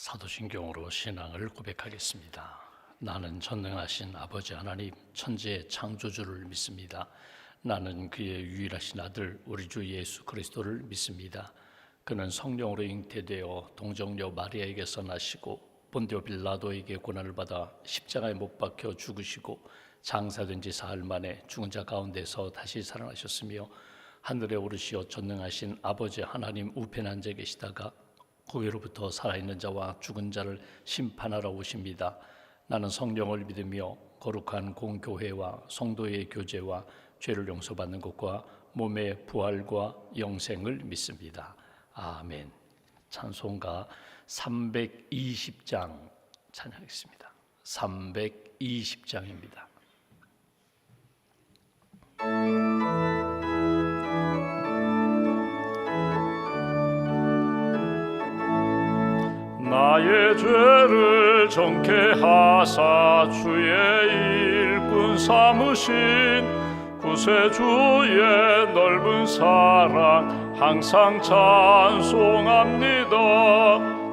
사도신경으로 신앙을 고백하겠습니다. 나는 전능하신 아버지 하나님 천지의 창조주를 믿습니다. 나는 그의 유일하신 아들 우리 주 예수 그리스도를 믿습니다. 그는 성령으로 잉태되어 동정녀 마리아에게서 나시고 본디오 빌라도에게 고난을 받아 십자가에 못 박혀 죽으시고 장사된 지 사흘 만에 죽은 자 가운데서 다시 살아나셨으며 하늘에 오르시어 전능하신 아버지 하나님 우편에 앉아 계시다가 거기로부터 살아있는 자와 죽은 자를 심판하러 오십니다. 나는 성령을 믿으며 거룩한 공교회와 성도의 교제와 죄를 용서받는 것과 몸의 부활과 영생을 믿습니다. 아멘. 찬송가 320장 찬양하겠습니다. 320장입니다. 나의 죄를 정케 하사 주의 일꾼 삼으신 구세주의 넓은 사랑 항상 찬송합니다.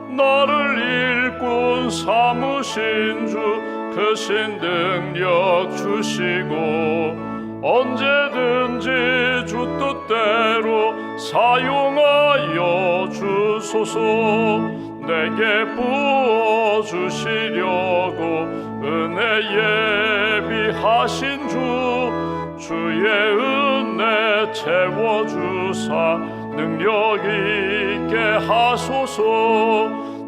나를 일꾼 삼으신 주 크신 능력 주시고 언제든지 주 뜻대로 사용하여 주소서. 내게 부어주시려고 은혜 예비하신 주의 은혜 채워주사 능력 있게 하소서.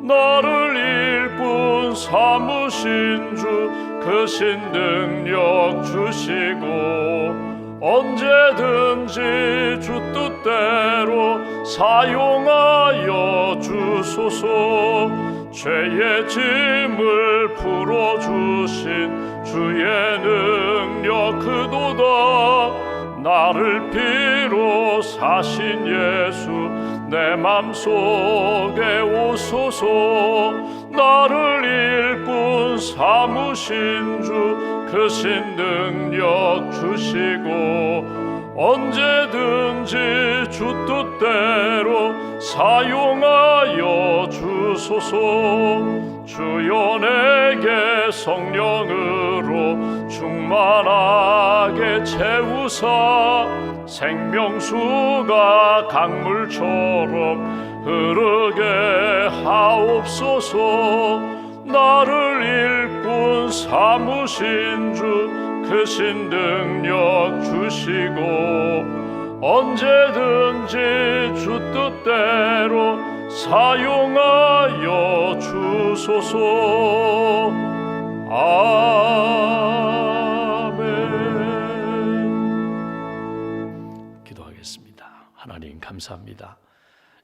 나를 일꾼 삼으신 주 크신 능력 주시고 언제든지 주 뜻대로 사용하여 주소서. 죄의 짐을 풀어주신 주의 능력 크도다. 나를 피로 사신 예수 내 맘속에 오소서. 나를 일꾼 삼으신 주 크신 능력 주시고 언제든지 주 뜻대로 사용하여 주소서. 주여 내게 성령으로 충만하게 채우사 생명수가 강물처럼 흐르게 하옵소서. 나를 일꾼 삼으신 주 크신 능력 주시고 언제든지 주 뜻대로 사용하여 주소서. 아멘. 기도하겠습니다. 하나님 감사합니다.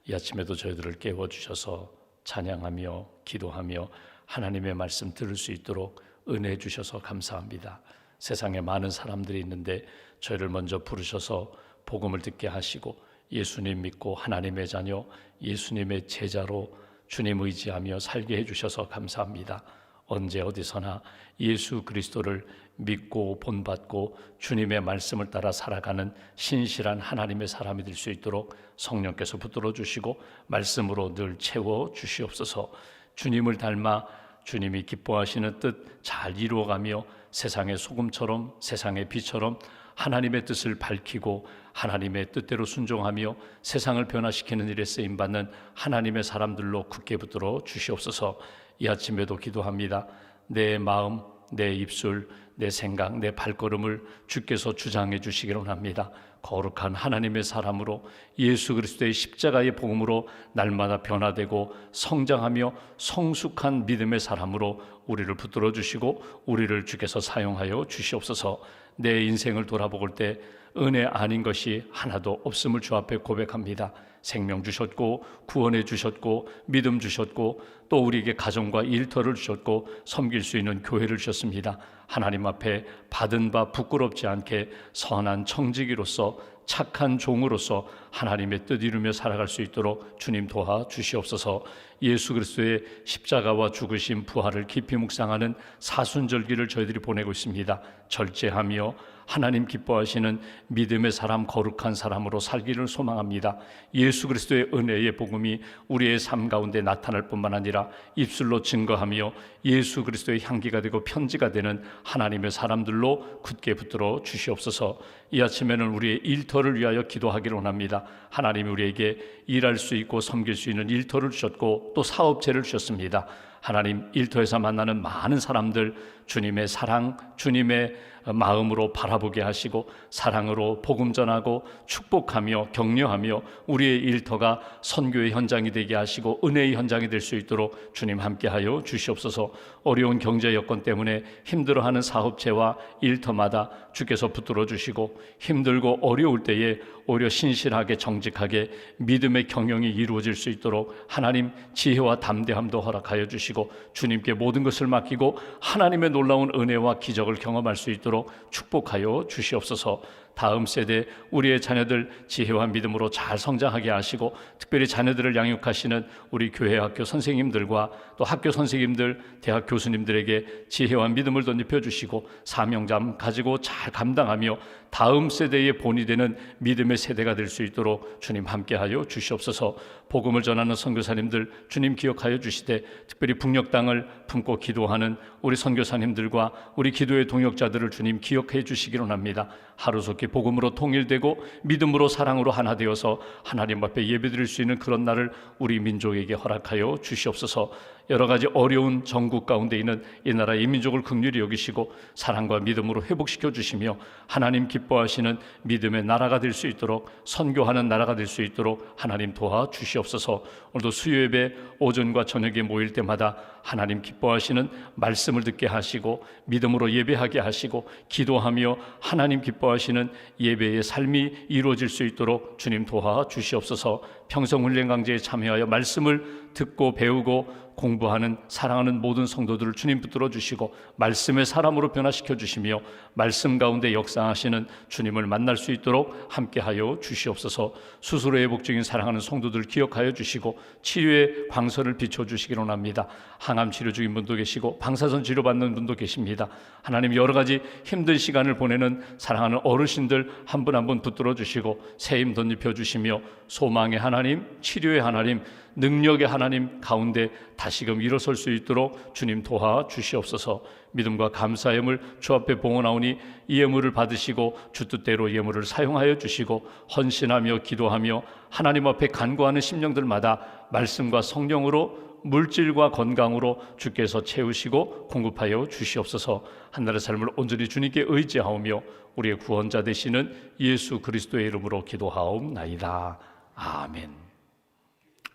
이 아침에도 저희들을 깨워주셔서 찬양하며 기도하며 하나님의 말씀 들을 수 있도록 은혜 주셔서 감사합니다. 세상에 많은 사람들이 있는데 저희를 먼저 부르셔서 복음을 듣게 하시고 예수님 믿고 하나님의 자녀, 예수님의 제자로 주님 의지하며 살게 해주셔서 감사합니다. 언제 어디서나 예수 그리스도를 믿고 본받고 주님의 말씀을 따라 살아가는 신실한 하나님의 사람이 될 수 있도록 성령께서 붙들어 주시고 말씀으로 늘 채워 주시옵소서. 주님을 닮아 주님이 기뻐하시는 뜻 잘 이루어가며 세상의 소금처럼 세상의 빛처럼 하나님의 뜻을 밝히고 하나님의 뜻대로 순종하며 세상을 변화시키는 일에 쓰임받는 하나님의 사람들로 굳게 붙들어 주시옵소서. 이 아침에도 기도합니다. 내 마음, 내 입술, 내 생각, 내 발걸음을 주께서 주장해 주시기를 원합니다. 거룩한 하나님의 사람으로 예수 그리스도의 십자가의 복음으로 날마다 변화되고 성장하며 성숙한 믿음의 사람으로 우리를 붙들어 주시고 우리를 주께서 사용하여 주시옵소서. 내 인생을 돌아볼 때 은혜 아닌 것이 하나도 없음을 주 앞에 고백합니다. 생명 주셨고 구원해 주셨고 믿음 주셨고 또 우리에게 가정과 일터를 주셨고 섬길 수 있는 교회를 주셨습니다. 하나님 앞에 받은 바 부끄럽지 않게 선한 청지기로서 착한 종으로서 하나님의 뜻 이루며 살아갈 수 있도록 주님 도와주시옵소서. 예수 그리스도의 십자가와 죽으심 부활을 깊이 묵상하는 사순절기를 저희들이 보내고 있습니다. 절제하며 하나님 기뻐하시는 믿음의 사람, 거룩한 사람으로 살기를 소망합니다. 예수 그리스도의 은혜의 복음이 우리의 삶 가운데 나타날 뿐만 아니라 입술로 증거하며 예수 그리스도의 향기가 되고 편지가 되는 하나님의 사람들로 굳게 붙들어 주시옵소서. 이 아침에는 우리의 일터를 위하여 기도하기를 원합니다. 하나님이 우리에게 일할 수 있고 섬길 수 있는 일터를 주셨고 또 사업체를 주셨습니다. 하나님, 일터에서 만나는 많은 사람들 주님의 사랑, 주님의 마음으로 바라보게 하시고 사랑으로 복음 전하고 축복하며 격려하며 우리의 일터가 선교의 현장이 되게 하시고 은혜의 현장이 될 수 있도록 주님 함께하여 주시옵소서. 어려운 경제 여건 때문에 힘들어하는 사업체와 일터마다 주께서 붙들어 주시고 힘들고 어려울 때에 오히려 신실하게 정직하게 믿음의 경영이 이루어질 수 있도록 하나님 지혜와 담대함도 허락하여 주시고 주님께 모든 것을 맡기고 하나님의 놀라운 은혜와 기적을 경험할 수 있도록 축복하여 주시옵소서. 다음 세대 우리의 자녀들 지혜와 믿음으로 잘 성장하게 하시고 특별히 자녀들을 양육하시는 우리 교회 학교 선생님들과 또 학교 선생님들, 대학 교수님들에게 지혜와 믿음을 덧입혀 주시고 사명감 가지고 잘 감당하며 다음 세대의 본이 되는 믿음의 세대가 될 수 있도록 주님 함께하여 주시옵소서. 복음을 전하는 선교사님들 주님 기억하여 주시되 특별히 북녘 땅을 품고 기도하는 우리 선교사님들과 우리 기도의 동역자들을 주님 기억해 주시기를 원합니다. 하루속히 복음으로 통일되고 믿음으로 사랑으로 하나 되어서 하나님 앞에 예배드릴 수 있는 그런 날을 우리 민족에게 허락하여 주시옵소서. 여러 가지 어려운 정국 가운데 있는 이 나라의 민족을 긍휼히 여기시고 사랑과 믿음으로 회복시켜 주시며 하나님 기뻐하시는 믿음의 나라가 될 수 있도록 선교하는 나라가 될 수 있도록 하나님 도와주시옵소서. 오늘도 수요예배 오전과 저녁에 모일 때마다 하나님 기뻐하시는 말씀을 듣게 하시고 믿음으로 예배하게 하시고 기도하며 하나님 기뻐하시는 예배의 삶이 이루어질 수 있도록 주님 도와주시옵소서. 평성훈련강제에 참여하여 말씀을 듣고 배우고 공부하는 사랑하는 모든 성도들을 주님 붙들어 주시고 말씀의 사람으로 변화시켜 주시며 말씀 가운데 역사하시는 주님을 만날 수 있도록 함께하여 주시옵소서. 수술을 회복 중인 사랑하는 성도들 기억하여 주시고 치유의 광선을 비춰주시기를 원합니다. 항암 치료 중인 분도 계시고 방사선 치료받는 분도 계십니다. 하나님 여러 가지 힘든 시간을 보내는 사랑하는 어르신들 한 분 한 분 붙들어 주시고 새힘 덧입혀 주시며 소망의 하나님, 치료의 하나님, 능력의 하나님 가운데 다시금 일어설 수 있도록 주님 도와주시옵소서. 믿음과 감사의 예물 주 앞에 봉헌하오니 이 예물을 받으시고 주 뜻대로 예물을 사용하여 주시고 헌신하며 기도하며 하나님 앞에 간구하는 심령들마다 말씀과 성령으로 물질과 건강으로 주께서 채우시고 공급하여 주시옵소서. 한날의 삶을 온전히 주님께 의지하오며 우리의 구원자 되시는 예수 그리스도의 이름으로 기도하옵나이다. 아멘.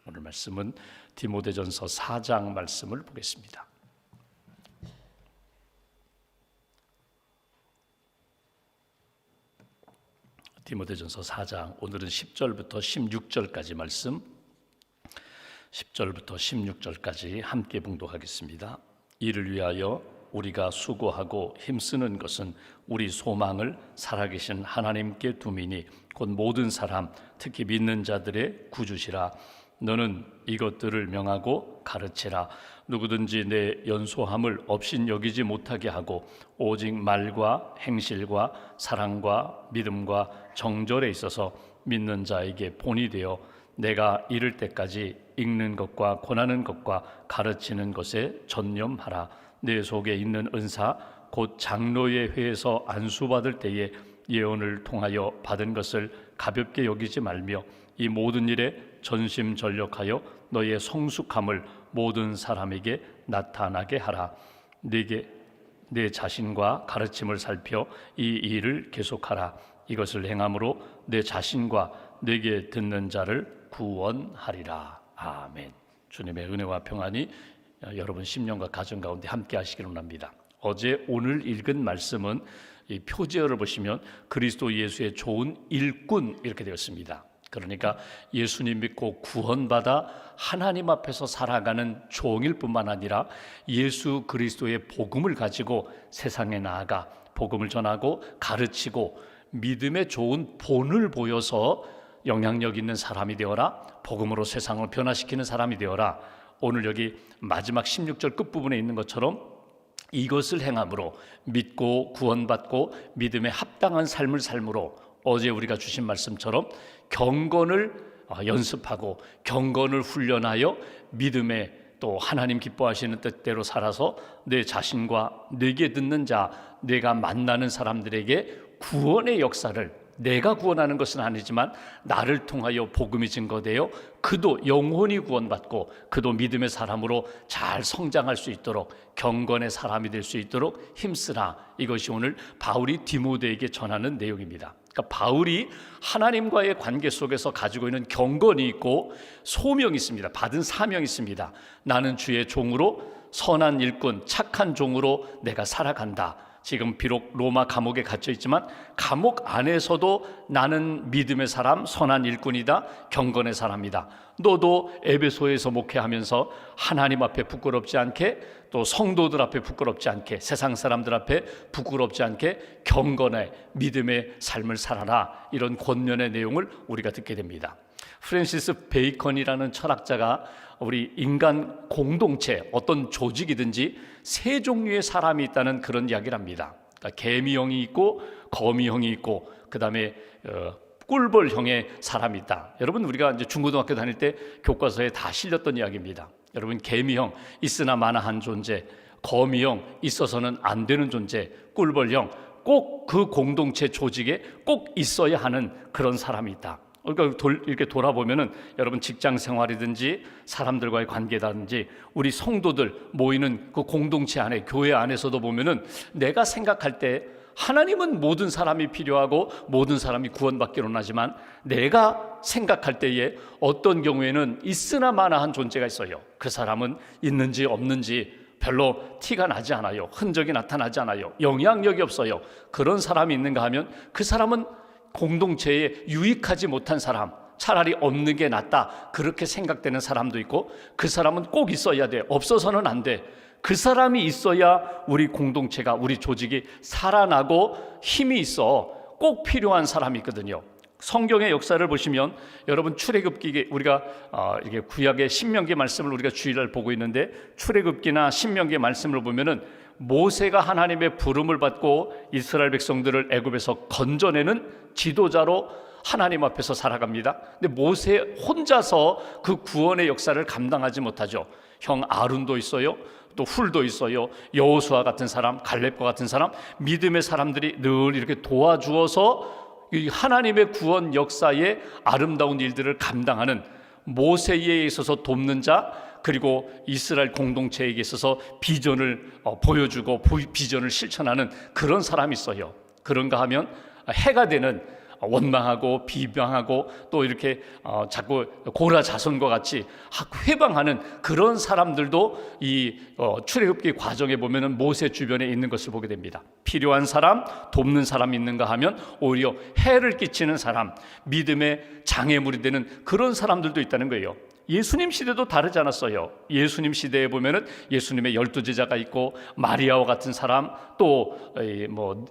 오늘 말씀은 디모데전서 4장 말씀을 보겠습니다. 디모데전서 4장 오늘은 10절부터 16절까지 말씀 10절부터 16절까지 함께 봉독하겠습니다. 이를 위하여 우리가 수고하고 힘쓰는 것은 우리 소망을 살아계신 하나님께 두미니 곧 모든 사람 특히 믿는 자들의 구주시라. 너는 이것들을 명하고 가르치라. 누구든지 내 연소함을 업신여기지 못하게 하고 오직 말과 행실과 사랑과 믿음과 정절에 있어서 믿는 자에게 본이 되어 내가 이를 때까지 읽는 것과 권하는 것과 가르치는 것에 전념하라. 내 속에 있는 은사 곧 장로의 회에서 안수받을 때에 예언을 통하여 받은 것을 가볍게 여기지 말며 이 모든 일에 전심전력하여 너의 성숙함을 모든 사람에게 나타나게 하라. 네게 내 자신과 가르침을 살펴 이 일을 계속하라. 이것을 행함으로 내 자신과 내게 듣는 자를 구원하리라. 아멘. 주님의 은혜와 평안이 여러분 심령과 가정 가운데 함께 하시기를 원합니다. 어제 오늘 읽은 말씀은 이 표제어를 보시면 그리스도 예수의 좋은 일꾼 이렇게 되었습니다. 그러니까 예수님 믿고 구원받아 하나님 앞에서 살아가는 종일 뿐만 아니라 예수 그리스도의 복음을 가지고 세상에 나아가 복음을 전하고 가르치고 믿음의 좋은 본을 보여서 영향력 있는 사람이 되어라. 복음으로 세상을 변화시키는 사람이 되어라. 오늘 여기 마지막 16절 끝부분에 있는 것처럼 이것을 행함으로 믿고 구원받고 믿음에 합당한 삶을 삶으로 어제 우리가 주신 말씀처럼 경건을 연습하고 경건을 훈련하여 믿음에 또 하나님 기뻐하시는 뜻대로 살아서 내 자신과 내게 듣는 자, 내가 만나는 사람들에게 구원의 역사를, 내가 구원하는 것은 아니지만 나를 통하여 복음이 증거되어 그도 영혼이 구원받고 그도 믿음의 사람으로 잘 성장할 수 있도록 경건의 사람이 될 수 있도록 힘쓰라. 이것이 오늘 바울이 디모데에게 전하는 내용입니다. 그러니까 바울이 하나님과의 관계 속에서 가지고 있는 경건이 있고 소명이 있습니다. 받은 사명이 있습니다. 나는 주의 종으로 선한 일꾼, 착한 종으로 내가 살아간다. 지금 비록 로마 감옥에 갇혀 있지만 감옥 안에서도 나는 믿음의 사람, 선한 일꾼이다, 경건의 사람이다. 너도 에베소에서 목회하면서 하나님 앞에 부끄럽지 않게, 또 성도들 앞에 부끄럽지 않게, 세상 사람들 앞에 부끄럽지 않게 경건의 믿음의 삶을 살아라. 이런 권면의 내용을 우리가 듣게 됩니다. 프랜시스 베이컨이라는 철학자가 우리 인간 공동체, 어떤 조직이든지 세 종류의 사람이 있다는 그런 이야기를 합니다. 그러니까 개미형이 있고 거미형이 있고 그다음에 꿀벌형의 사람이 있다. 여러분, 우리가 이제 중고등학교 다닐 때 교과서에 다 실렸던 이야기입니다. 여러분, 개미형 있으나 마나한 존재, 거미형 있어서는 안 되는 존재, 꿀벌형 꼭 그 공동체 조직에 꼭 있어야 하는 그런 사람이 있다. 그러니까 이렇게 돌아보면은 여러분 직장 생활이든지 사람들과의 관계라든지 우리 성도들 모이는 그 공동체 안에, 교회 안에서도 보면은 내가 생각할 때 하나님은 모든 사람이 필요하고 모든 사람이 구원받기로 하지만 내가 생각할 때에 어떤 경우에는 있으나 마나한 존재가 있어요. 그 사람은 있는지 없는지 별로 티가 나지 않아요. 흔적이 나타나지 않아요. 영향력이 없어요. 그런 사람이 있는가 하면 그 사람은 공동체에 유익하지 못한 사람, 차라리 없는 게 낫다, 그렇게 생각되는 사람도 있고, 그 사람은 꼭 있어야 돼, 없어서는 안 돼. 그 사람이 있어야 우리 공동체가, 우리 조직이 살아나고 힘이 있어. 꼭 필요한 사람이 있거든요. 성경의 역사를 보시면 여러분 출애굽기, 우리가 이게 구약의 신명기 말씀을 우리가 주일날 보고 있는데, 출애굽기나 신명기 말씀을 보면은 모세가 하나님의 부름을 받고 이스라엘 백성들을 애굽에서 건져내는 지도자로 하나님 앞에서 살아갑니다. 근데 모세 혼자서 그 구원의 역사를 감당하지 못하죠. 형 아론도 있어요. 또 훌도 있어요. 여호수아 같은 사람, 갈렙과 같은 사람, 믿음의 사람들이 늘 이렇게 도와주어서 이 하나님의 구원 역사의 아름다운 일들을 감당하는, 모세에 있어서 돕는 자, 그리고 이스라엘 공동체에게 있어서 비전을 보여주고 비전을 실천하는 그런 사람이 있어요. 그런가 하면 해가 되는, 원망하고 비방하고 또 이렇게 자꾸 고라 자손과 같이 회방하는 그런 사람들도 이 출애굽기 과정에 보면은 모세 주변에 있는 것을 보게 됩니다. 필요한 사람, 돕는 사람이 있는가 하면 오히려 해를 끼치는 사람, 믿음의 장애물이 되는 그런 사람들도 있다는 거예요. 예수님 시대도 다르지 않았어요. 예수님 시대에 보면은 예수님의 12제자가 있고, 마리아와 같은 사람, 또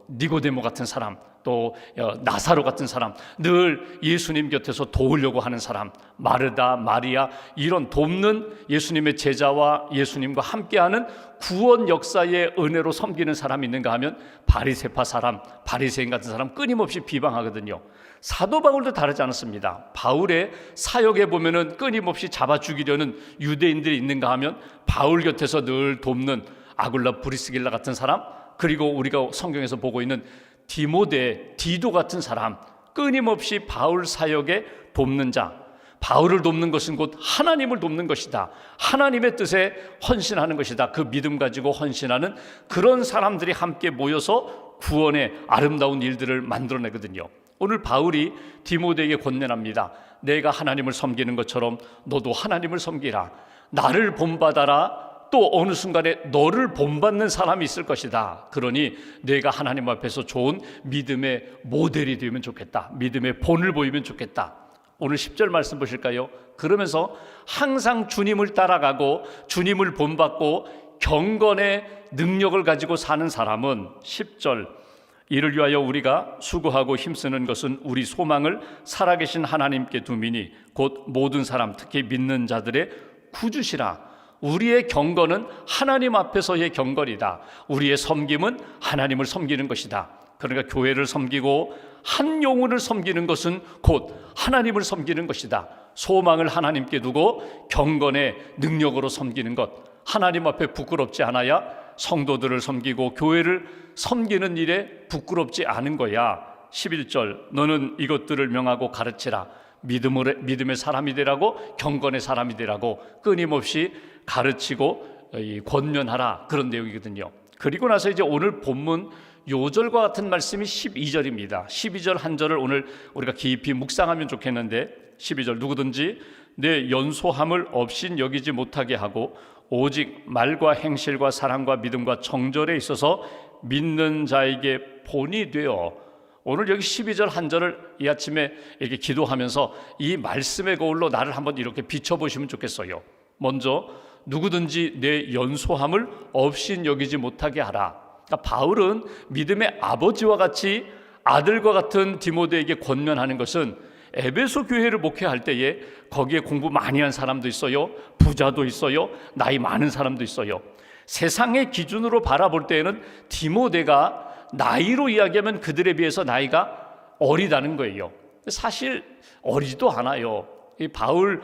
니고데모 같은 사람, 또 나사로 같은 사람, 늘 예수님 곁에서 도우려고 하는 사람, 마르다, 마리아, 이런 돕는 예수님의 제자와 예수님과 함께하는 구원 역사의 은혜로 섬기는 사람이 있는가 하면 바리새파 사람, 바리새인 같은 사람 끊임없이 비방하거든요. 사도 바울도 다르지 않았습니다. 바울의 사역에 보면은 끊임없이 잡아 죽이려는 유대인들이 있는가 하면 바울 곁에서 늘 돕는 아굴라 브리스길라 같은 사람, 그리고 우리가 성경에서 보고 있는 디모데, 디도 같은 사람, 끊임없이 바울 사역에 돕는 자. 바울을 돕는 것은 곧 하나님을 돕는 것이다, 하나님의 뜻에 헌신하는 것이다, 그 믿음 가지고 헌신하는 그런 사람들이 함께 모여서 구원의 아름다운 일들을 만들어내거든요. 오늘 바울이 디모데에게 권면합니다. 내가 하나님을 섬기는 것처럼 너도 하나님을 섬기라. 나를 본받아라. 또 어느 순간에 너를 본받는 사람이 있을 것이다. 그러니 내가 하나님 앞에서 좋은 믿음의 모델이 되면 좋겠다, 믿음의 본을 보이면 좋겠다. 오늘 10절 말씀 보실까요? 그러면서 항상 주님을 따라가고 주님을 본받고 경건의 능력을 가지고 사는 사람은 10절, 이를 위하여 우리가 수고하고 힘쓰는 것은 우리 소망을 살아계신 하나님께 두미니 곧 모든 사람, 특히 믿는 자들의 구주시라. 우리의 경건은 하나님 앞에서의 경건이다. 우리의 섬김은 하나님을 섬기는 것이다. 그러니까 교회를 섬기고 한 영혼을 섬기는 것은 곧 하나님을 섬기는 것이다. 소망을 하나님께 두고 경건의 능력으로 섬기는 것, 하나님 앞에 부끄럽지 않아야 성도들을 섬기고 교회를 섬기는 일에 부끄럽지 않은 거야. 11절, 너는 이것들을 명하고 가르치라. 믿음의 사람이 되라고, 경건의 사람이 되라고 끊임없이 가르치고 권면하라, 그런 내용이거든요. 그리고 나서 이제 오늘 본문 요절과 같은 말씀이 12절입니다. 12절 한 절을 오늘 우리가 깊이 묵상하면 좋겠는데, 12절, 누구든지 내 연소함을 없인 여기지 못하게 하고 오직 말과 행실과 사랑과 믿음과 정절에 있어서 믿는 자에게 본이 되어. 오늘 여기 12절 한 절을 이 아침에 이렇게 기도하면서 이 말씀의 거울로 나를 한번 이렇게 비춰보시면 좋겠어요. 먼저 누구든지 내 연소함을 없인 여기지 못하게 하라. 그러니까 바울은 믿음의 아버지와 같이 아들과 같은 디모데에게 권면하는 것은 에베소 교회를 목회할 때에 거기에 공부 많이 한 사람도 있어요, 부자도 있어요, 나이 많은 사람도 있어요. 세상의 기준으로 바라볼 때에는 디모데가 나이로 이야기하면 그들에 비해서 나이가 어리다는 거예요. 사실 어리지도 않아요. 이 바울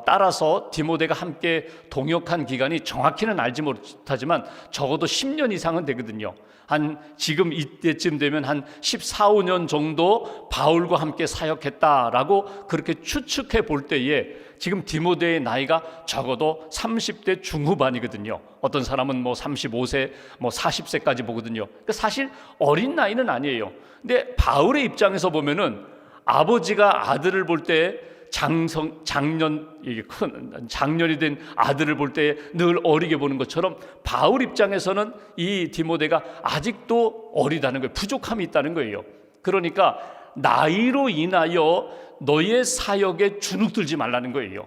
따라서 디모데가 함께 동역한 기간이 정확히는 알지 못하지만 적어도 10년 이상은 되거든요. 한 지금 이때쯤 되면 한 14, 15년 정도 바울과 함께 사역했다라고 그렇게 추측해 볼 때에 지금 디모데의 나이가 적어도 30대 중후반이거든요. 어떤 사람은 뭐 35세, 뭐 40세까지 보거든요. 그러니까 사실 어린 나이는 아니에요. 근데 바울의 입장에서 보면은 아버지가 아들을 볼 때 장년이 된 아들을 볼 때 늘 어리게 보는 것처럼 바울 입장에서는 이 디모데가 아직도 어리다는 거예요. 부족함이 있다는 거예요. 그러니까 나이로 인하여 너의 사역에 주눅들지 말라는 거예요.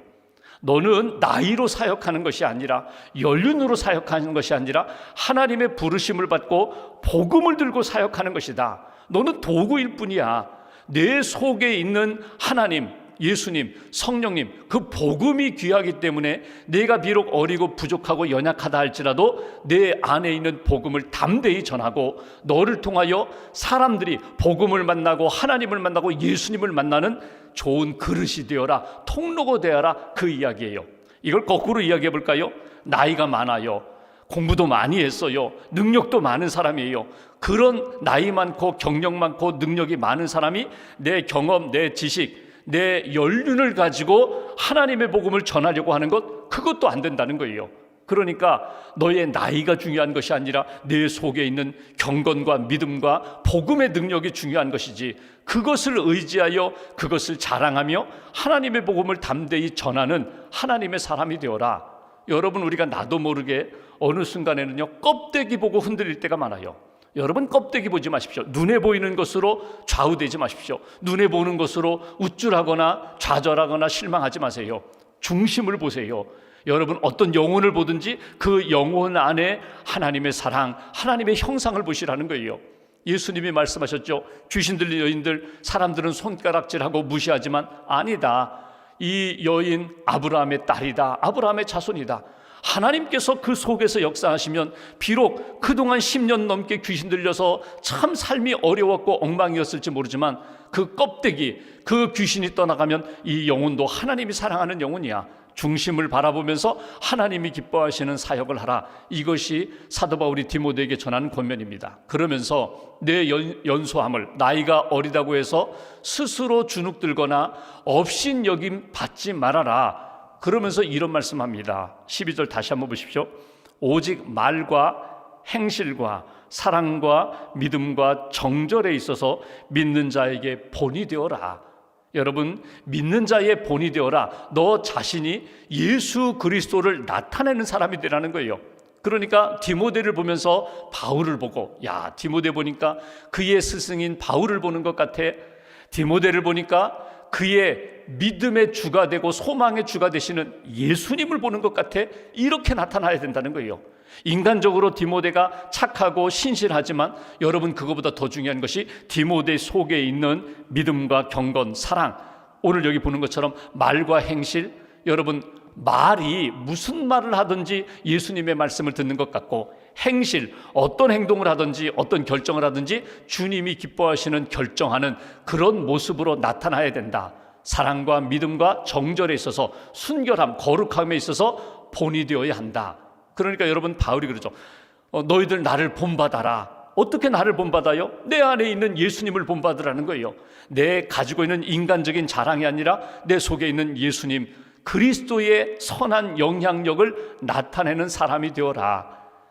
너는 나이로 사역하는 것이 아니라, 연륜으로 사역하는 것이 아니라 하나님의 부르심을 받고 복음을 들고 사역하는 것이다. 너는 도구일 뿐이야. 내 속에 있는 하나님, 예수님, 성령님, 그 복음이 귀하기 때문에 내가 비록 어리고 부족하고 연약하다 할지라도 내 안에 있는 복음을 담대히 전하고 너를 통하여 사람들이 복음을 만나고 하나님을 만나고 예수님을 만나는 좋은 그릇이 되어라, 통로가 되어라, 그 이야기예요. 이걸 거꾸로 이야기해 볼까요? 나이가 많아요, 공부도 많이 했어요, 능력도 많은 사람이에요. 그런 나이 많고 경력 많고 능력이 많은 사람이 내 경험, 내 지식, 내 연륜을 가지고 하나님의 복음을 전하려고 하는 것, 그것도 안 된다는 거예요. 그러니까 너의 나이가 중요한 것이 아니라 내 속에 있는 경건과 믿음과 복음의 능력이 중요한 것이지, 그것을 의지하여 그것을 자랑하며 하나님의 복음을 담대히 전하는 하나님의 사람이 되어라. 여러분, 우리가 나도 모르게 어느 순간에는요, 껍데기 보고 흔들릴 때가 많아요. 여러분, 껍데기 보지 마십시오. 눈에 보이는 것으로 좌우되지 마십시오. 눈에 보는 것으로 우쭐하거나 좌절하거나 실망하지 마세요. 중심을 보세요. 여러분, 어떤 영혼을 보든지 그 영혼 안에 하나님의 사랑, 하나님의 형상을 보시라는 거예요. 예수님이 말씀하셨죠. 귀신 들린 여인들, 사람들은 손가락질하고 무시하지만 아니다, 이 여인 아브라함의 딸이다, 아브라함의 자손이다. 하나님께서 그 속에서 역사하시면 비록 그동안 10년 넘게 귀신 들려서 참 삶이 어려웠고 엉망이었을지 모르지만 그 껍데기, 그 귀신이 떠나가면 이 영혼도 하나님이 사랑하는 영혼이야. 중심을 바라보면서 하나님이 기뻐하시는 사역을 하라. 이것이 사도 바울이 디모데에게 전하는 권면입니다. 그러면서 내 연소함을, 나이가 어리다고 해서 스스로 주눅들거나 업신 여김 받지 말아라. 그러면서 이런 말씀합니다. 12절 다시 한번 보십시오. 오직 말과 행실과 사랑과 믿음과 정절에 있어서 믿는 자에게 본이 되어라. 여러분, 믿는 자의 본이 되어라. 너 자신이 예수 그리스도를 나타내는 사람이 되라는 거예요. 그러니까 디모데를 보면서 바울을 보고, 야, 디모데 보니까 그의 스승인 바울을 보는 것 같아. 디모데를 보니까 그의 믿음의 주가 되고 소망의 주가 되시는 예수님을 보는 것 같아. 이렇게 나타나야 된다는 거예요. 인간적으로 디모데가 착하고 신실하지만 여러분, 그거보다 더 중요한 것이 디모데 속에 있는 믿음과 경건, 사랑. 오늘 여기 보는 것처럼 말과 행실. 여러분, 말이 무슨 말을 하든지 예수님의 말씀을 듣는 것 같고, 행실, 어떤 행동을 하든지 어떤 결정을 하든지 주님이 기뻐하시는 결정하는 그런 모습으로 나타나야 된다. 사랑과 믿음과 정절에 있어서, 순결함, 거룩함에 있어서 본이 되어야 한다. 그러니까 여러분, 바울이 그러죠. 너희들 나를 본받아라. 어떻게 나를 본받아요? 내 안에 있는 예수님을 본받으라는 거예요. 내 가지고 있는 인간적인 자랑이 아니라 내 속에 있는 예수님, 그리스도의 선한 영향력을 나타내는 사람이 되어라.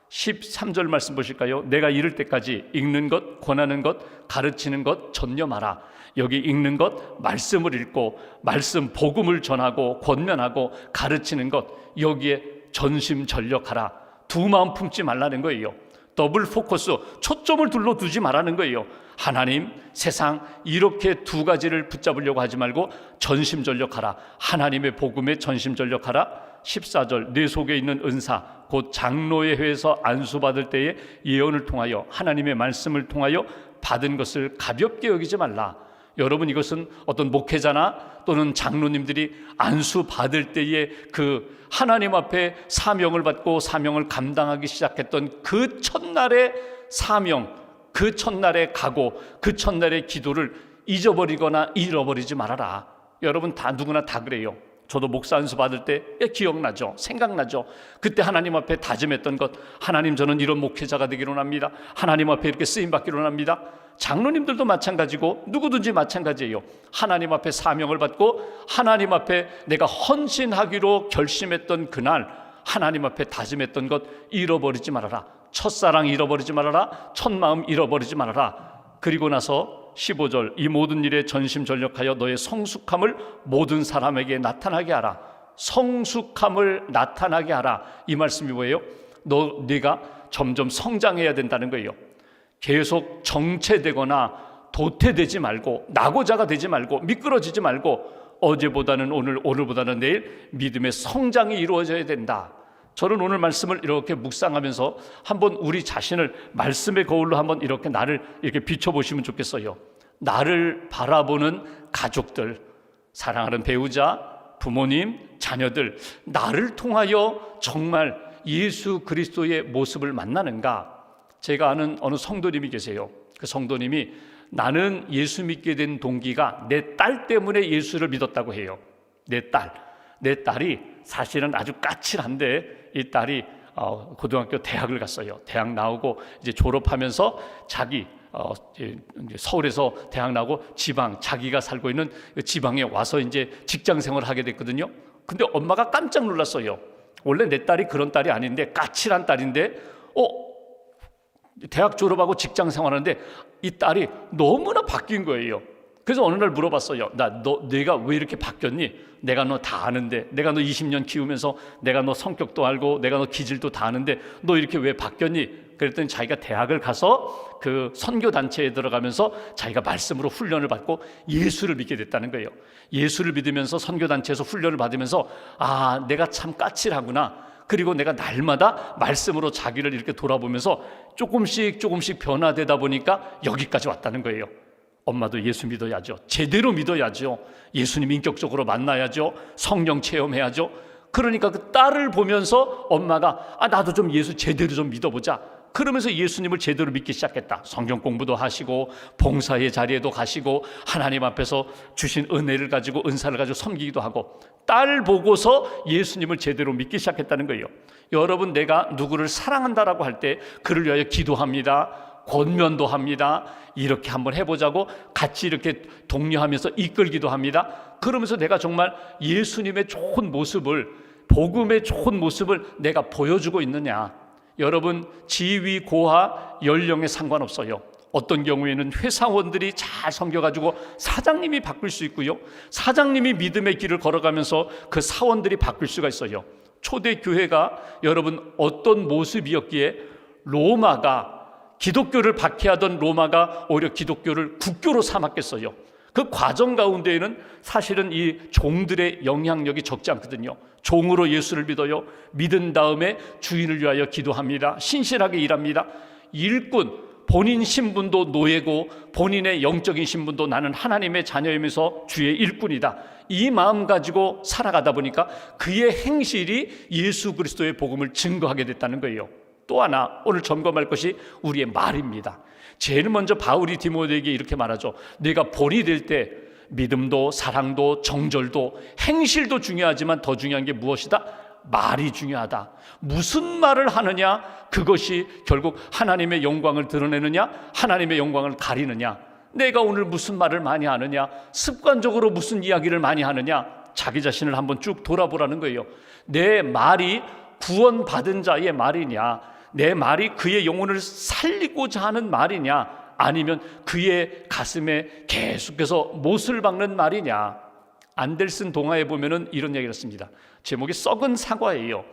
13절 말씀 보실까요? 내가 이를 때까지 읽는 것, 권하는 것, 가르치는 것 전념하라. 여기 읽는 것, 말씀을 읽고 말씀 복음을 전하고 권면하고 가르치는 것, 여기에 전심전력하라. 두 마음 품지 말라는 거예요. 더블 포커스, 초점을 둘러두지 말라는 거예요. 하나님, 세상, 이렇게 두 가지를 붙잡으려고 하지 말고 전심전력하라. 하나님의 복음에 전심전력하라. 14절, 내 속에 있는 은사, 곧 장로의 회에서 안수받을 때에 예언을 통하여 하나님의 말씀을 통하여 받은 것을 가볍게 여기지 말라. 여러분, 이것은 어떤 목회자나 또는 장로님들이 안수받을 때에 그 하나님 앞에 사명을 받고 사명을 감당하기 시작했던 그 첫날의 사명, 그 첫날의 각오, 그 첫날의 기도를 잊어버리거나 잃어버리지 말아라. 여러분, 다 누구나 다 그래요. 저도 목사 안수 받을 때 기억나죠? 생각나죠? 그때 하나님 앞에 다짐했던 것, 하나님, 저는 이런 목회자가 되기로 합니다. 하나님 앞에 이렇게 쓰임받기로 합니다. 장로님들도 마찬가지고 누구든지 마찬가지예요. 하나님 앞에 사명을 받고 하나님 앞에 내가 헌신하기로 결심했던 그날, 하나님 앞에 다짐했던 것 잃어버리지 말아라. 첫사랑 잃어버리지 말아라. 첫마음 잃어버리지 말아라. 그리고 나서 15절, 이 모든 일에 전심전력하여 너의 성숙함을 모든 사람에게 나타나게 하라. 성숙함을 나타나게 하라. 이 말씀이 뭐예요? 네가 점점 성장해야 된다는 거예요. 계속 정체되거나 도태되지 말고, 낙오자가 되지 말고, 미끄러지지 말고, 어제보다는 오늘, 오늘보다는 내일 믿음의 성장이 이루어져야 된다. 저는 오늘 말씀을 이렇게 묵상하면서 한번 우리 자신을 말씀의 거울로 한번 이렇게 나를 이렇게 비춰보시면 좋겠어요. 나를 바라보는 가족들, 사랑하는 배우자, 부모님, 자녀들, 나를 통하여 정말 예수 그리스도의 모습을 만나는가? 제가 아는 어느 성도님이 계세요. 그 성도님이 나는 예수 믿게 된 동기가 내 딸 때문에 예수를 믿었다고 해요. 내 딸이 사실은 아주 까칠한데, 이 딸이 고등학교 대학을 갔어요. 대학 나오고 이제 졸업하면서 자기 서울에서 대학 나오고 지방, 자기가 살고 있는 지방에 와서 이제 직장 생활을 하게 됐거든요. 근데 엄마가 깜짝 놀랐어요. 원래 내 딸이 그런 딸이 아닌데, 까칠한 딸인데 대학 졸업하고 직장 생활하는데 이 딸이 너무나 바뀐 거예요. 그래서 어느 날 물어봤어요. 내가 왜 이렇게 바뀌었니? 내가 너 다 아는데, 내가 너 20년 키우면서 내가 너 성격도 알고 내가 너 기질도 다 아는데 너 이렇게 왜 바뀌었니? 그랬더니 자기가 대학을 가서 그 선교단체에 들어가면서 자기가 말씀으로 훈련을 받고 예수를 믿게 됐다는 거예요. 예수를 믿으면서 선교단체에서 훈련을 받으면서 내가 참 까칠하구나. 그리고 내가 날마다 말씀으로 자기를 이렇게 돌아보면서 조금씩 변화되다 보니까 여기까지 왔다는 거예요. 엄마도 예수 믿어야죠. 제대로 믿어야죠. 예수님 인격적으로 만나야죠. 성령 체험해야죠. 그러니까 그 딸을 보면서 엄마가 나도 좀 예수 제대로 좀 믿어보자. 그러면서 예수님을 제대로 믿기 시작했다. 성경 공부도 하시고 봉사의 자리에도 가시고 하나님 앞에서 주신 은혜를 가지고 은사를 가지고 섬기기도 하고, 딸 보고서 예수님을 제대로 믿기 시작했다는 거예요. 여러분, 내가 누구를 사랑한다라고 할 때 그를 위하여 기도합니다. 권면도 합니다. 이렇게 한번 해보자고 같이 이렇게 독려하면서 이끌기도 합니다. 그러면서 내가 정말 예수님의 좋은 모습을, 복음의 좋은 모습을 내가 보여주고 있느냐. 여러분, 지위, 고하, 연령에 상관없어요. 어떤 경우에는 회사원들이 잘 섬겨가지고 사장님이 바뀔 수 있고요, 사장님이 믿음의 길을 걸어가면서 그 사원들이 바뀔 수가 있어요. 초대 교회가 여러분 어떤 모습이었기에 로마가, 기독교를 박해하던 로마가 오히려 기독교를 국교로 삼았겠어요. 그 과정 가운데에는 사실은 이 종들의 영향력이 적지 않거든요. 종으로 예수를 믿어요. 믿은 다음에 주인을 위하여 기도합니다. 신실하게 일합니다. 일꾼, 본인 신분도 노예고 본인의 영적인 신분도 나는 하나님의 자녀이면서 주의 일꾼이다, 이 마음 가지고 살아가다 보니까 그의 행실이 예수 그리스도의 복음을 증거하게 됐다는 거예요. 또 하나 오늘 점검할 것이 우리의 말입니다. 제일 먼저 바울이 디모데에게 이렇게 말하죠. 네가 본이 될 때 믿음도 사랑도 정절도 행실도 중요하지만 더 중요한 게 무엇이다? 말이 중요하다. 무슨 말을 하느냐, 그것이 결국 하나님의 영광을 드러내느냐, 하나님의 영광을 가리느냐. 내가 오늘 무슨 말을 많이 하느냐, 습관적으로 무슨 이야기를 많이 하느냐, 자기 자신을 한번 쭉 돌아보라는 거예요. 내 말이 구원받은 자의 말이냐, 내 말이 그의 영혼을 살리고자 하는 말이냐, 아니면 그의 가슴에 계속해서 못을 박는 말이냐. 안델슨 동화에 보면은 이런 얘기를 했습니다. 제목이 썩은 사과예요.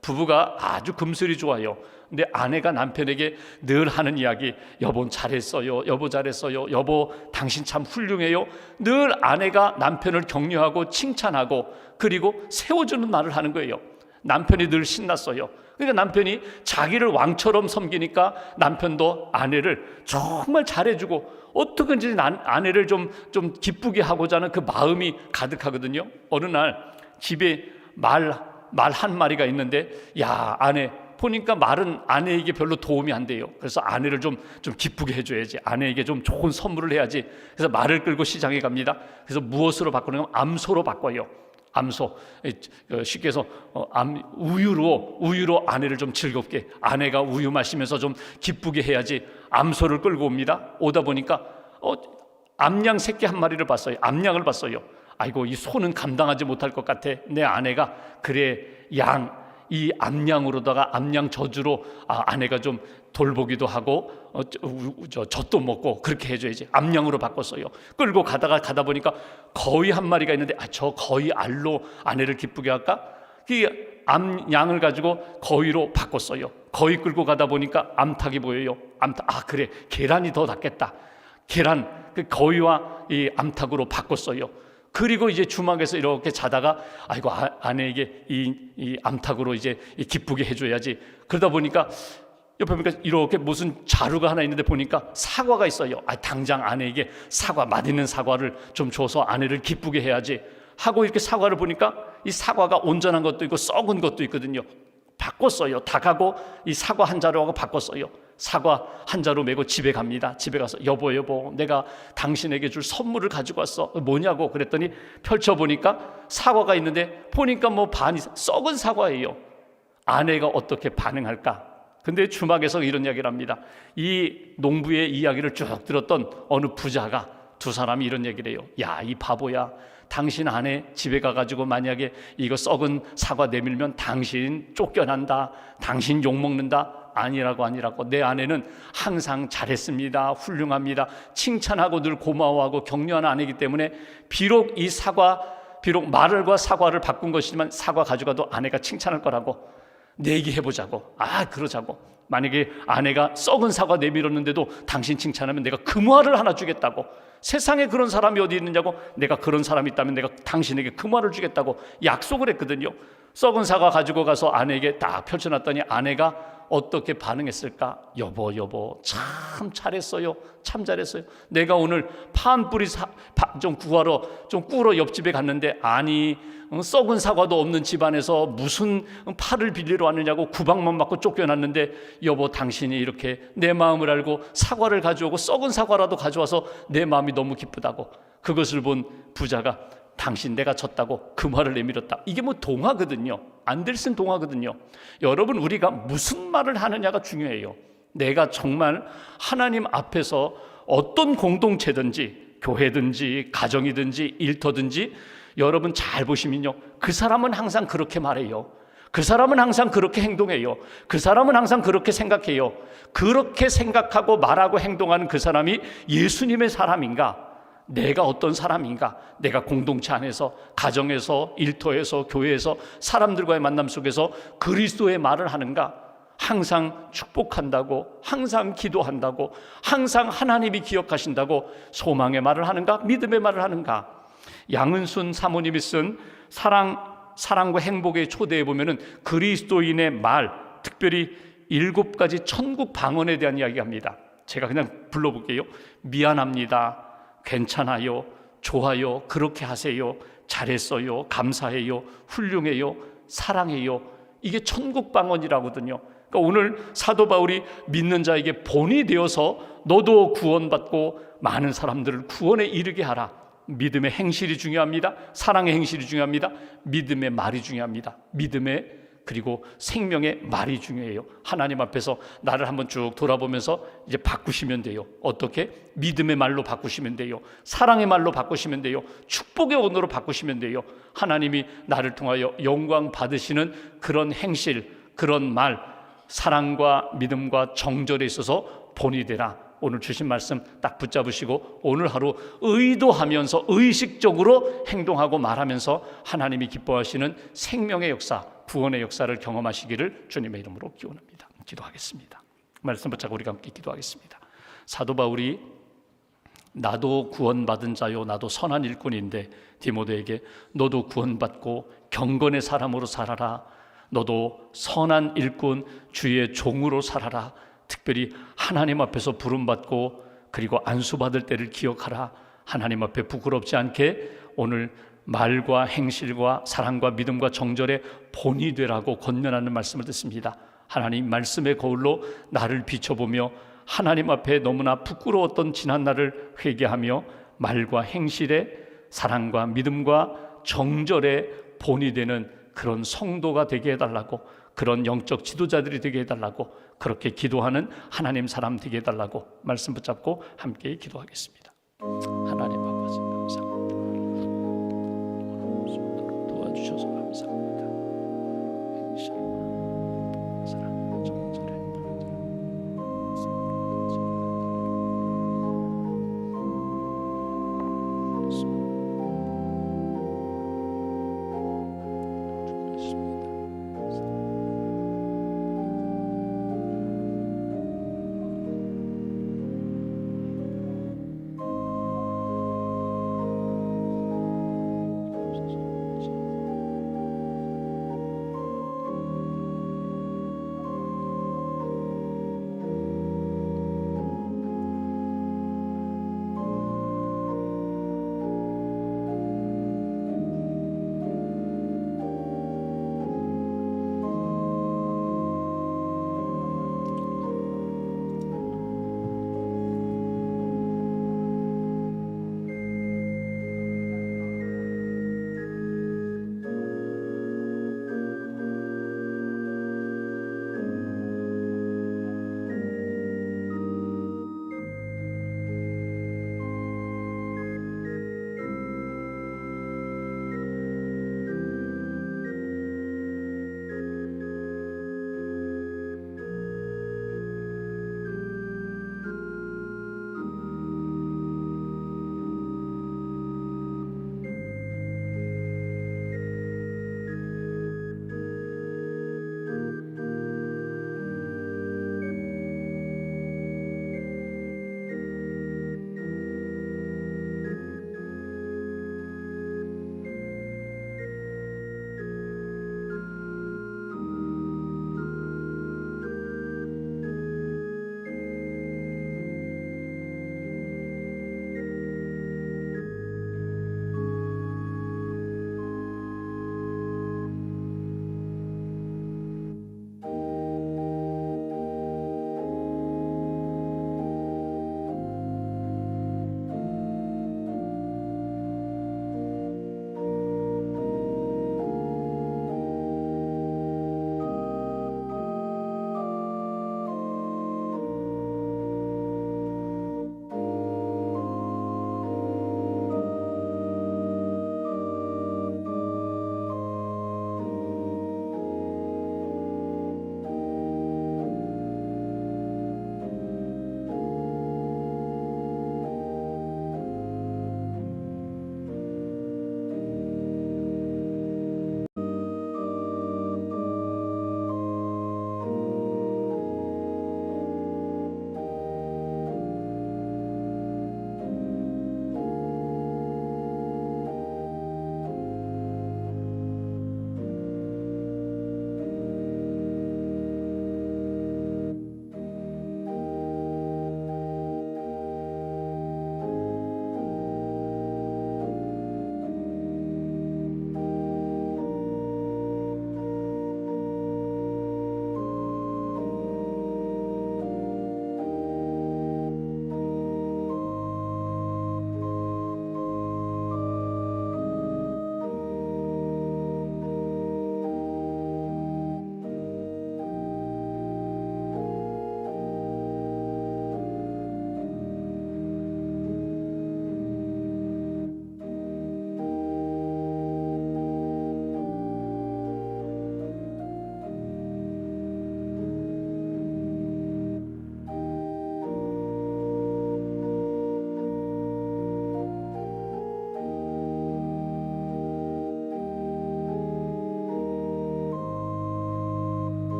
부부가 아주 금슬이 좋아요. 근데 아내가 남편에게 늘 하는 이야기, 여보 잘했어요, 여보 잘했어요, 여보 당신 참 훌륭해요. 늘 아내가 남편을 격려하고 칭찬하고 그리고 세워주는 말을 하는 거예요. 남편이 늘 신났어요. 그러니까 남편이 자기를 왕처럼 섬기니까 남편도 아내를 정말 잘해주고 어떻게든지 아내를 좀 기쁘게 하고자 하는 그 마음이 가득하거든요. 어느 날 집에 말 한 마리가 있는데, 야, 아내 보니까 말은 아내에게 별로 도움이 안 돼요. 그래서 아내를 좀 기쁘게 해줘야지, 아내에게 좀 좋은 선물을 해야지. 그래서 말을 끌고 시장에 갑니다. 그래서 무엇으로 바꾸냐면 암소로 바꿔요. 암소, 쉽게 해서 우유로 아내를 좀 즐겁게, 아내가 우유 마시면서 좀 기쁘게 해야지 암소를 끌고 옵니다. 오다 보니까 암양 새끼 한 마리를 봤어요. 암양을 봤어요. 아이고, 이 소는 감당하지 못할 것 같아. 내 아내가 그래, 이 암양으로다가 암양 젖으로 아내가 좀 돌보기도 하고 젖도 먹고 그렇게 해줘야지. 암양으로 바꿨어요. 끌고 가다 보니까 거위 한 마리가 있는데, 저 거위 알로 아내를 기쁘게 할까? 이 암양을 가지고 거위로 바꿨어요. 거위 끌고 가다 보니까 암탉이 보여요. 그래, 계란이 더 낫겠다. 계란, 그 거위와 이 암탉으로 바꿨어요. 그리고 이제 주막에서 이렇게 자다가 아이고, 아내에게 이 암탉으로 이제 기쁘게 해줘야지. 그러다 보니까 옆에 보니까 이렇게 무슨 자루가 하나 있는데 보니까 사과가 있어요. 당장 아내에게 맛있는 사과를 좀 줘서 아내를 기쁘게 해야지 하고 이렇게 사과를 보니까 이 사과가 온전한 것도 있고 썩은 것도 있거든요. 바꿨어요. 닭하고 이 사과 한 자루하고 바꿨어요. 사과 한 자루 메고 집에 갑니다. 집에 가서 여보 내가 당신에게 줄 선물을 가지고 왔어. 뭐냐고 그랬더니 펼쳐보니까 사과가 있는데 보니까 반이 썩은 사과예요. 아내가 어떻게 반응할까? 근데 주막에서 이런 이야기를 합니다. 이 농부의 이야기를 쭉 들었던 어느 부자가, 두 사람이 이런 얘기를 해요. 야, 이 바보야, 당신 아내 집에 가가지고 만약에 이거 썩은 사과 내밀면 당신 쫓겨난다, 당신 욕먹는다. 아니라고. 내 아내는 항상 잘했습니다, 훌륭합니다, 칭찬하고 늘 고마워하고 격려하는 아내이기 때문에 비록 말과 사과를 바꾼 것이지만 사과 가져가도 아내가 칭찬할 거라고 내기해보자고. 그러자고. 만약에 아내가 썩은 사과 내밀었는데도 당신 칭찬하면 내가 금화를 하나 주겠다고. 세상에 그런 사람이 어디 있느냐고. 내가 그런 사람이 있다면 내가 당신에게 금화를 주겠다고 약속을 했거든요. 썩은 사과 가지고 가서 아내에게 딱 펼쳐놨더니 아내가 어떻게 반응했을까? 여보 참 잘했어요, 참 잘했어요. 내가 오늘 파한뿌리 좀 꾸러 옆집에 갔는데 썩은 사과도 없는 집안에서 무슨 파를 빌리러 왔느냐고 구박만 맞고 쫓겨났는데, 여보 당신이 이렇게 내 마음을 알고 사과를 가져오고 썩은 사과라도 가져와서 내 마음이 너무 기쁘다고. 그것을 본 부자가 당신 내가 졌다고 금화를 내밀었다. 이게 동화거든요. 안델슨 동화거든요. 여러분, 우리가 무슨 말을 하느냐가 중요해요. 내가 정말 하나님 앞에서 어떤 공동체든지 교회든지 가정이든지 일터든지 여러분 잘 보시면요, 그 사람은 항상 그렇게 말해요. 그 사람은 항상 그렇게 행동해요. 그 사람은 항상 그렇게 생각해요. 그렇게 생각하고 말하고 행동하는 그 사람이 예수님의 사람인가? 내가 어떤 사람인가? 내가 공동체 안에서, 가정에서, 일터에서, 교회에서, 사람들과의 만남 속에서 그리스도의 말을 하는가? 항상 축복한다고, 항상 기도한다고, 항상 하나님이 기억하신다고 소망의 말을 하는가? 믿음의 말을 하는가? 양은순 사모님이 쓴 사랑과 행복의 초대에 보면은 그리스도인의 말, 특별히 7가지 천국 방언에 대한 이야기합니다. 제가 그냥 불러볼게요. 미안합니다. 괜찮아요. 좋아요. 그렇게 하세요. 잘했어요. 감사해요. 훌륭해요. 사랑해요. 이게 천국 방언이라거든요. 그러니까 오늘 사도 바울이 믿는 자에게 본이 되어서 너도 구원받고 많은 사람들을 구원에 이르게 하라. 믿음의 행실이 중요합니다. 사랑의 행실이 중요합니다. 믿음의 말이 중요합니다. 믿음의 그리고 생명의 말이 중요해요. 하나님 앞에서 나를 한번 쭉 돌아보면서 이제 바꾸시면 돼요. 어떻게? 믿음의 말로 바꾸시면 돼요. 사랑의 말로 바꾸시면 돼요. 축복의 언어로 바꾸시면 돼요. 하나님이 나를 통하여 영광 받으시는 그런 행실, 그런 말, 사랑과 믿음과 정절에 있어서 본이 되라. 오늘 주신 말씀 딱 붙잡으시고 오늘 하루 의도하면서 의식적으로 행동하고 말하면서 하나님이 기뻐하시는 생명의 역사, 구원의 역사를 경험하시기를 주님의 이름으로 기원합니다. 기도하겠습니다. 말씀 붙잡고 우리가 함께 기도하겠습니다. 사도 바울이 나도 구원받은 자요, 나도 선한 일꾼인데 디모데에게 너도 구원받고 경건의 사람으로 살아라. 너도 선한 일꾼, 주의 종으로 살아라. 특별히 하나님 앞에서 부름받고 그리고 안수받을 때를 기억하라. 하나님 앞에 부끄럽지 않게 오늘 말과 행실과 사랑과 믿음과 정절의 본이 되라고 권면하는 말씀을 듣습니다. 하나님 말씀의 거울로 나를 비춰보며 하나님 앞에 너무나 부끄러웠던 지난 날을 회개하며 말과 행실의 사랑과 믿음과 정절의 본이 되는 그런 성도가 되게 해달라고, 그런 영적 지도자들이 되게 해달라고, 그렇게 기도하는 하나님 사람 되게 해달라고 말씀 붙잡고 함께 기도하겠습니다.